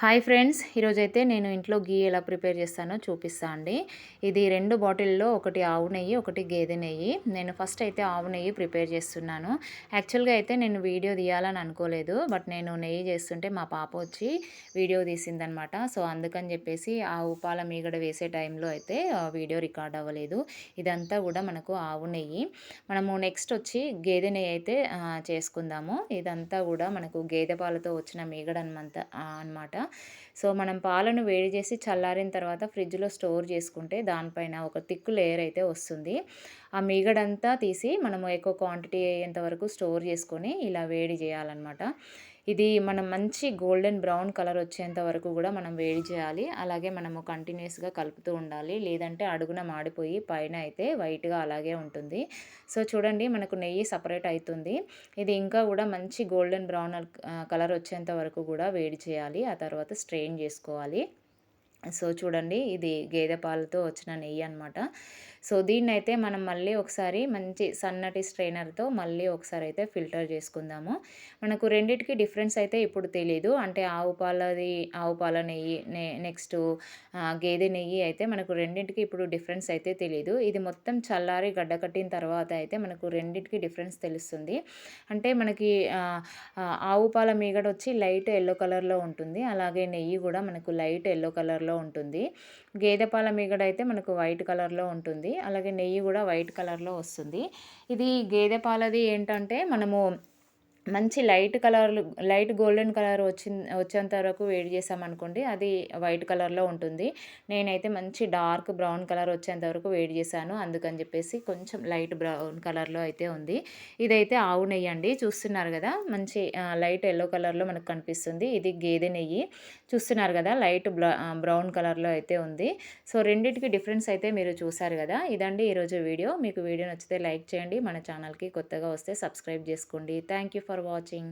Hi friends, ఈరోజైతే నేను ఇంట్లో గీ ఎలా ప్రిపేర్ చేస్తానో చూపిస్తా అండి. ఇది 2 బాటిల్లో ఒకటి ఆవు నెయ్యి, ఒకటి గేదె నెయ్యి. నేను ఫస్ట్ అయితే ఆవు నెయ్యి ప్రిపేర్ చేస్తున్నాను. యాక్చువల్గా అయితే నేను వీడియో తీయాలని అనుకోలేదు, బట్ నేను నెయ్యి చేస్తుంటే మా పాప వచ్చి వీడియో తీసిందనమాట. సో అందుకని చెప్పేసి ఆవు పాల మీగడ వేసే టైంలో అయితే వీడియో రికార్డ్ అవ్వలేదు. ఇదంతా కూడా మనకు ఆవు నెయ్యి. మనము నెక్స్ట్ వచ్చి గేదె నెయ్యి అయితే చేసుకుందాము. ఇదంతా కూడా మనకు గేదె పాలతో వచ్చిన మీగడ అనమాట. సో మనం పాలను వేడి చేసి చల్లారిన తర్వాత ఫ్రిడ్జ్లో స్టోర్ చేసుకుంటే దానిపైన ఒక థిక్ లేయర్ అయితే వస్తుంది. ఆ మీగడంతా తీసి మనము ఎక్కువ క్వాంటిటీ అయ్యేంత వరకు స్టోర్ చేసుకొని ఇలా వేడి చేయాలన్నమాట. ఇది మనం మంచి గోల్డెన్ బ్రౌన్ కలర్ వచ్చేంత వరకు కూడా మనం వేడి చేయాలి. అలాగే మనము కంటిన్యూస్గా కలుపుతూ ఉండాలి, లేదంటే అడుగున మాడిపోయి పైన అయితే వైట్గా అలాగే ఉంటుంది. సో చూడండి, మనకు నెయ్యి సపరేట్ అవుతుంది. ఇది ఇంకా కూడా మంచి గోల్డెన్ బ్రౌన్ కలర్ వచ్చేంత వరకు కూడా వేడి చేయాలి. ఆ తర్వాత స్ట్రెయిన్ చేసుకోవాలి. సో చూడండి, ఇది గేదె పాలతో వచ్చిన నెయ్యి అనమాట. సో దీన్నైతే మనం మళ్ళీ ఒకసారి మంచి సన్నటి స్ట్రైనర్తో మళ్ళీ ఒకసారి అయితే ఫిల్టర్ చేసుకుందాము. మనకు రెండిటికి డిఫరెన్స్ అయితే ఇప్పుడు తెలీదు. అంటే ఆవు పాల నెయ్యి నెక్స్ట్ గేదె నెయ్యి అయితే మనకు రెండింటికి ఇప్పుడు డిఫరెన్స్ అయితే తెలీదు. ఇది మొత్తం చల్లారి గడ్డకట్టిన తర్వాత అయితే మనకు రెండింటికి డిఫరెన్స్ తెలుస్తుంది. అంటే మనకి ఆవు పాల మీగడ వచ్చి లైట్ ఎల్లో కలర్లో ఉంటుంది. అలాగే నెయ్యి కూడా మనకు లైట్ ఎల్లో కలర్లో ఉంటుంది. గేదె పాల మీగడ అయితే మనకు వైట్ కలర్లో ఉంటుంది. అలాగే నెయ్యి కూడా వైట్ కలర్లో వస్తుంది. ఇది గేదె పాలది ఏంటంటే మనము మంచి లైట్ గోల్డెన్ కలర్ వచ్చేంత వరకు వేడి చేసామనుకోండి, అది వైట్ కలర్లో ఉంటుంది. నేనైతే మంచి డార్క్ బ్రౌన్ కలర్ వచ్చేంత వరకు వేడి చేశాను. అందుకని చెప్పేసి కొంచెం లైట్ బ్రౌన్ కలర్లో అయితే ఉంది. ఇదైతే ఆవు నెయ్యి అండి, చూస్తున్నారు కదా, మంచి లైట్ ఎల్లో కలర్లో మనకు కనిపిస్తుంది. ఇది గేదె నెయ్యి, చూస్తున్నారు కదా, లైట్ బ్రౌన్ కలర్లో అయితే ఉంది. సో రెండింటికి డిఫరెన్స్ అయితే మీరు చూసారు కదా. ఇదండి ఈరోజు వీడియో. మీకు వీడియో నచ్చితే లైక్ చేయండి. మన ఛానల్కి కొత్తగా వస్తే సబ్స్క్రైబ్ చేసుకోండి. Thank you for watching.